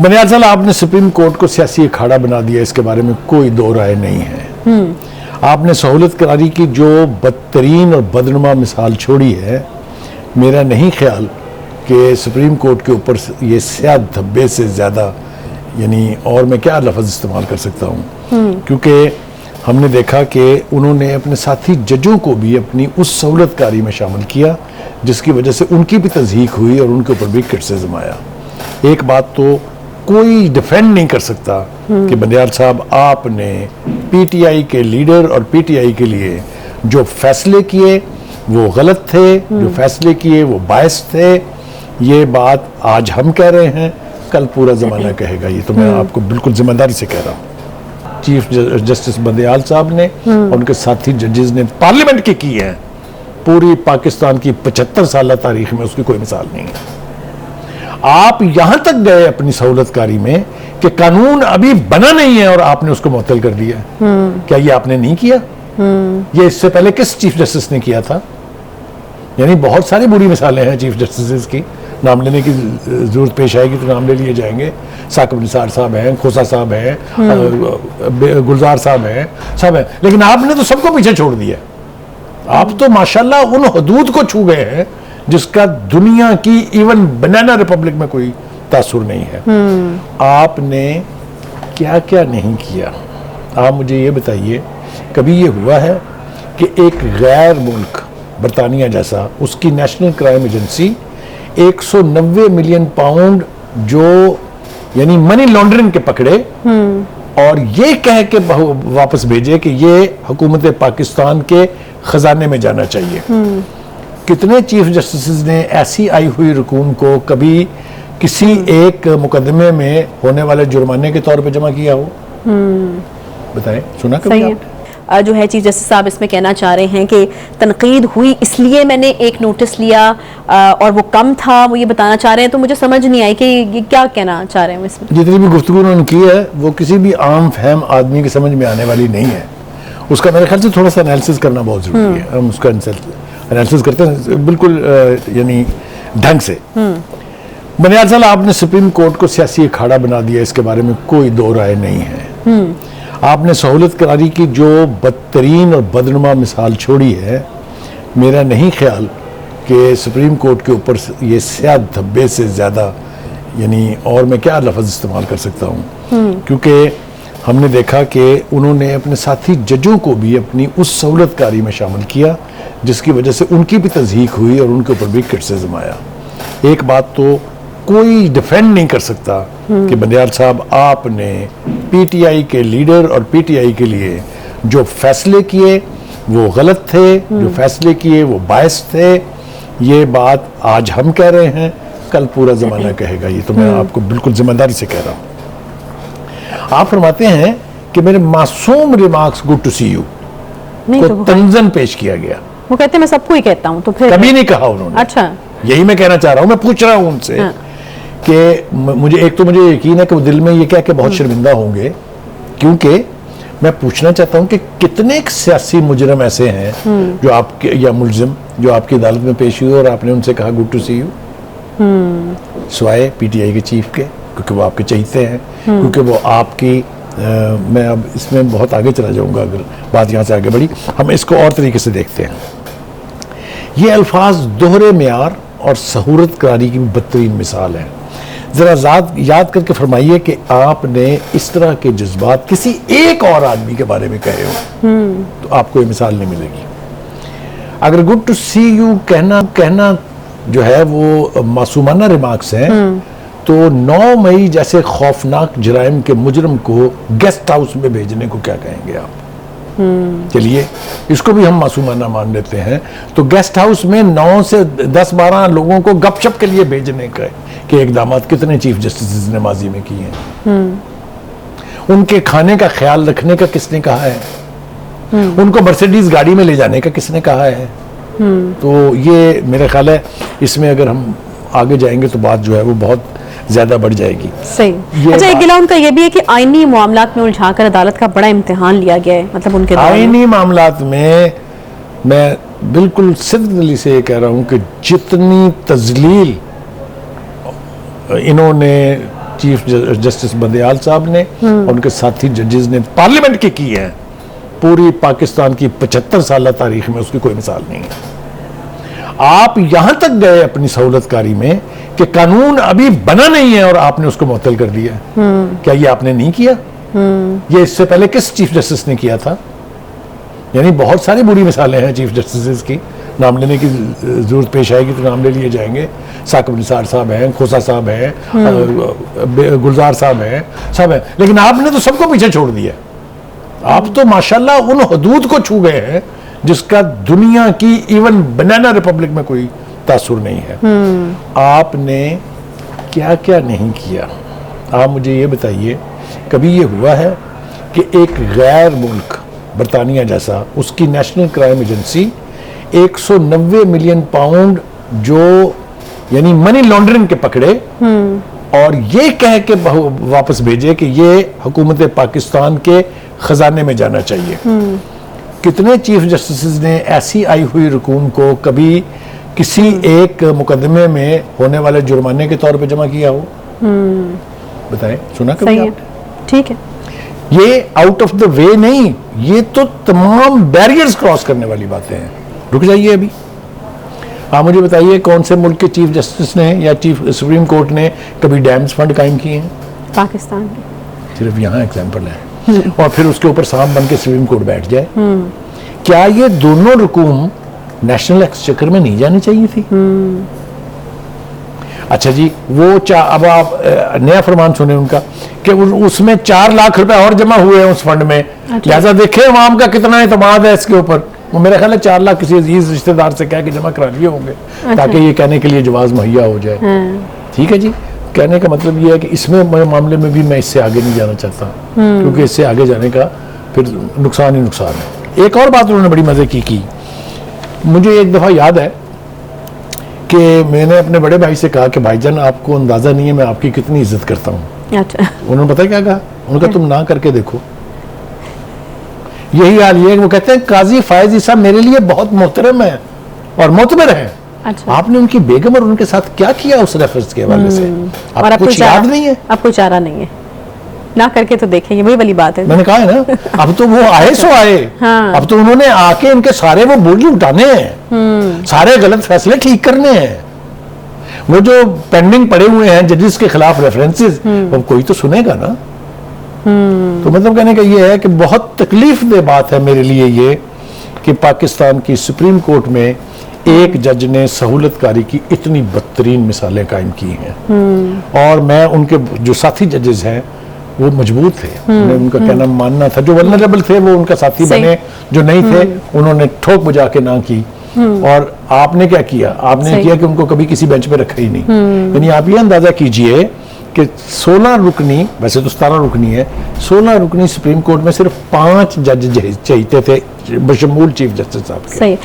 बनियाल साहब, आपने supreme court को सियासी अखाड़ा बना दिया, इसके बारे में कोई दो राय नहीं है। आपने सहूलत करारी की जो बदतरीन और बदनुमा मिसाल छोड़ी है, मेरा नहीं ख्याल कि सुप्रीम कोर्ट के ऊपर ये स्याह धब्बे से ज़्यादा, यानी और मैं क्या लफ्ज़ इस्तेमाल कर सकता हूँ, क्योंकि हमने देखा कि उन्होंने अपने साथी जजों को भी अपनी उस सहूलतकारी में शामिल किया जिसकी वजह से उनकी भी तज़हीक हुई और उनके ऊपर भी क्रिटिसिज्म आया। एक बात तो कोई डिफेंड नहीं कर सकता कि बंदियाल साहब, आपने पीटीआई के लीडर और पीटीआई के लिए जो फैसले किए वो गलत थे, जो फैसले किए वो बायस थे। ये बात आज हम कह रहे हैं, कल पूरा ज़माना कहेगा। ये तो मैं आपको बिल्कुल जिम्मेदारी से कह रहा हूँ। चीफ जस्टिस बंदियाल साहब ने और उनके साथी जजेस ने पार्लियामेंट की है, पूरी पाकिस्तान की 75 साल तारीख में उसकी कोई मिसाल नहीं है। आप यहां तक गए अपनी सहूलतकारी में कि कानून अभी बना नहीं है और आपने उसको मुअत्तल कर दिया। क्या ये आपने नहीं किया? ये इससे पहले किस चीफ जस्टिस ने किया था? यानी बहुत सारी बुरी मिसालें हैं चीफ जस्टिस की, नाम लेने की जरूरत पेश आएगी तो नाम ले लिए जाएंगे। साकिब निसार साहब हैं, खोसा साहब हैं, गुलजार साहब हैं, सब हैं, लेकिन आपने तो सबको पीछे छोड़ दिया। आप तो माशाल्लाह उन हदूद को छू गए हैं जिसका दुनिया की इवन बनाना रिपब्लिक में कोई तासुर नहीं है। आपने क्या क्या नहीं किया, आप मुझे ये बताइए। कभी ये हुआ है कि एक गैर मुल्क बरतानिया जैसा, उसकी national crime agency 190 million pound जो यानी मनी लॉन्ड्रिंग के पकड़े और ये कह के वापस भेजे कि ये हुकूमत पाकिस्तान के खजाने में जाना चाहिए? कितने चीफ जस्टिस ने ऐसी आई हुई रकूम को कभी किसी एक मुकदमे में होने वाले जुर्माने के तौर पे जमा किया हो? बताएं, सुना कभी आपने? जो है चीफ जस्टिस साहब इसमें कहना चाह रहे हैं कि तनकीद हुई इसलिए मैंने एक नोटिस लिया और वो कम था, वो ये बताना चाह रहे हैं। तो मुझे समझ नहीं आई कि ये क्या कहना चाह रहे हैं इसमें। जितनी भी गुफ्तगू उन्होंने की है वो किसी भी आम फहम आदमी की समझ में आने वाली नहीं है। उसका मेरे ख्याल से थोड़ा सा एनालिसिस करना बहुत जरूरी है। हम उसका एनालिसिस करते हैं बिल्कुल यानी ढंग से। बनियाल साहब, आपने सुप्रीम कोर्ट को सियासी अखाड़ा बना दिया, इसके बारे में कोई दो राय नहीं है। आपने सहूलत करारी की जो बदतरीन और बदनुमा मिसाल छोड़ी है, मेरा नहीं ख्याल कि सुप्रीम कोर्ट के ऊपर ये स्याह धब्बे से ज़्यादा, यानी और मैं क्या लफ्ज़ इस्तेमाल कर सकता हूँ, क्योंकि हमने देखा कि उन्होंने अपने साथी जजों को भी अपनी उस सहूलतकारी में शामिल किया जिसकी वजह से उनकी भी तज़हीक हुई और उनके ऊपर भी क्रिटिसिज्म आया। एक बात तो कोई डिफेंड नहीं कर सकता कि बंदियाल साहब, आपने पीटीआई के लीडर और पीटीआई के लिए जो फैसले किए वो गलत थे, जो फैसले किए वो बायस थे। ये बात आज हम कह रहे हैं, कल पूरा ज़माना कहेगा। ये तो मैं आपको बिल्कुल जिम्मेदारी से कह रहा हूँ। आप फरमाते हैं कि मेरे मासूम remarks good to see you को तंजन पेश किया गया। वो कहते हैं मैं सबको ही कहता हूँ, तो फिर कभी नहीं कहा उन्होंने। अच्छा, यही मैं कहना चाह रहा हूँ। मैं पूछ रहा हूँ उनसे कि मुझे यकीन है कि वो दिल में ये कह के बहुत शर्मिंदा होंगे, क्योंकि मैं पूछना चाहता हूँ कि कितने सियासी मुजरम ऐसे हैं जो आपके या मुलजिम जो आपकी अदालत में पेश हुए और आपने उनसे कहा गुड टू सी यू, सिवाय पीटीआई के चीफ के, क्योंकि वो आपके चहीते हैं, क्योंकि वो आपकी मैं अब इसमें बहुत आगे चला जाऊंगा अगर बात यहाँ से आगे बढ़ी। हम इसको और तरीके से देखते हैं। ये अल्फाज दोहरे मेयार और सहूलत करारी की बदतरीन मिसाल है। जरा याद करके फरमाइए कि आपने इस तरह के जज्बात किसी एक और आदमी के बारे में कहे हो तो आपको ये मिसाल नहीं मिलेगी। अगर गुड टू सी यू कहना जो है वो मासूमाना रिमार्क्स हैं, तो 9 मई जैसे खौफनाक जराइम के मुजरम को गेस्ट हाउस में भेजने को क्या कहेंगे आप? चलिए इसको भी हम मासूमाना मान लेते हैं। तो गेस्ट हाउस में 9 से 10-12 लोगों को गपशप के लिए भेजने के इकदाम कितने चीफ जस्टिस ने माजी में किए हैं? उनके खाने का ख्याल रखने का किसने कहा है? उनको मर्सिडीज गाड़ी में ले जाने का किसने कहा है? तो ये मेरा ख्याल है इसमें अगर हम आगे जाएंगे तो बात जो है वो बहुत ज्यादा बढ़ जाएगी। सही। अच्छा, एक गिला उनका ये भी है कि आईनी मामलात में उलझाकर अदालत का बड़ा इम्तिहान लिया गया है, मतलब उनके आईनी मामलात में मैं बिल्कुल सिद्दली से ये कह रहा हूं कि जितनी तजलील इन्होंने चीफ जस्टिस बंदयाल साहब ने और उनके साथी जजेस ने पार्लियामेंट की है, पूरी पाकिस्तान की 75 साल तारीख में उसकी कोई मिसाल नहीं है। आप यहां तक गए अपनी सहूलतकारी में कि कानून अभी बना नहीं है और आपने उसको मुअत्तल कर दिया। क्या ये आपने नहीं किया? ये इससे पहले किस चीफ जस्टिस ने किया था? यानी बहुत सारी बुरी मिसालें हैं चीफ जस्टिस की, नाम लेने की जरूरत पेश आएगी तो नाम ले लिए जाएंगे। साकिब निसार साहब हैं, खोसा साहब हैं, गुलजार साहब हैं, सब हैं, लेकिन आपने तो सबको पीछे छोड़ दिया। आप तो माशाल्लाह उन हदूद को छू गए हैं जिसका दुनिया की इवन बनाना रिपब्लिक में कोई तासुर नहीं है। आपने क्या क्या नहीं किया? आप मुझे ये बताइए, कभी ये हुआ है कि एक गैर मुल्क बरतानिया जैसा, उसकी national crime agency 190 million pound जो यानी मनी लॉन्ड्रिंग के पकड़े और ये कह के वापस भेजे कि ये हुकूमत पाकिस्तान के खजाने में जाना चाहिए? कितने चीफ जस्टिस ने ऐसी आई हुई रकूम को कभी किसी एक मुकदमे में होने वाले जुर्माने के तौर पे जमा किया हो? बताएं, सुना कभी आपने? ठीक है, ये आउट ऑफ द वे नहीं, ये तो तमाम बैरियर्स क्रॉस करने वाली बातें हैं। रुक जाइए अभी, आप मुझे बताइए कौन से मुल्क के चीफ जस्टिस ने या चीफ सुप्रीम कोर्ट ने कभी डैम्स फंड कायम किए हैं? पाकिस्तान के सिर्फ यहाँ एग्जाम्पल है। और फिर उसके ऊपर सांप बन के सुप्रीम कोर्ट बैठ जाए। क्या ये दोनों रकूम नेशनल एक्सचेकर में नहीं जानी चाहिए थी? अच्छा जी, वो अब आप नया फरमान सुने उनका कि उसमें 4 लाख रुपए और जमा हुए हैं उस फंड में। अच्छा। लिहाजा देखें अवाम का कितना एतमाद है इसके ऊपर। वो मेरा ख्याल है 4 लाख किसी अजीज रिश्तेदार से कह के जमा करा लिए होंगे। अच्छा। ताकि ये कहने के लिए जवाज मुहैया हो जाए। ठीक है जी, कहने का मतलब ये है कि इसमें मामले में भी मैं इससे आगे नहीं जाना चाहता, क्योंकि इससे आगे जाने का फिर नुकसान ही नुकसान है। एक और बात उन्होंने बड़ी मजे की मुझे एक दफा याद है कि मैंने अपने बड़े भाई से कहा कि भाईजान आपको अंदाजा नहीं है मैं आपकी कितनी इज्जत करता हूँ। अच्छा। उन्होंने पता क्या कहा? उन्होंने कहा तुम ना करके देखो। यही हाल ये है। वो कहते हैं काजी फायज ईसा मेरे लिए बहुत मोहतरम है और मोतबर है। अच्छा। आपने उनकी बेगम और उनके साथ क्या किया उस रेफरेंस के हवाले से? और आपको कुछ याद नहीं है? आपको चारा नहीं है, ना करके तो देखें, ये वही वाली बात है। मैंने कहा है ना, अब तो वो आए सो आए। हाँ। अब तो उन्होंने आके इनके सारे वो बोझ उठाने हैं, सारे गलत फैसले ठीक करने हैं। वो जो पेंडिंग पड़े हुए हैं जजेस के खिलाफ रेफरेंसेस, वो कोई तो सुनेगा ना। तो मतलब कहने का ये है कि बहुत तकलीफ दे बात है मेरे लिए ये कि पाकिस्तान की सुप्रीम कोर्ट में एक जज ने सहूलतकारी की इतनी बदतरीन मिसालें कायम की हैं। और मैं उनके जो साथी जजेस हैं वो मजबूत थे, उन्हें उनका कहना मानना था। जो वल्नरेबल थे वो उनका साथी बने, जो नहीं थे उन्होंने ठोक बजा के ना की। और आपने क्या किया? आपने किया कि उनको कभी किसी बेंच पे रखा ही नहीं। यानी आप ये अंदाजा कीजिए कि 16 रुकनी, वैसे तो 17 रुकनी है, 16 रुकनी सुप्रीम कोर्ट में सिर्फ 5 जज चाहिए थे बशमूल चीफ जस्टिस साहब के। सही।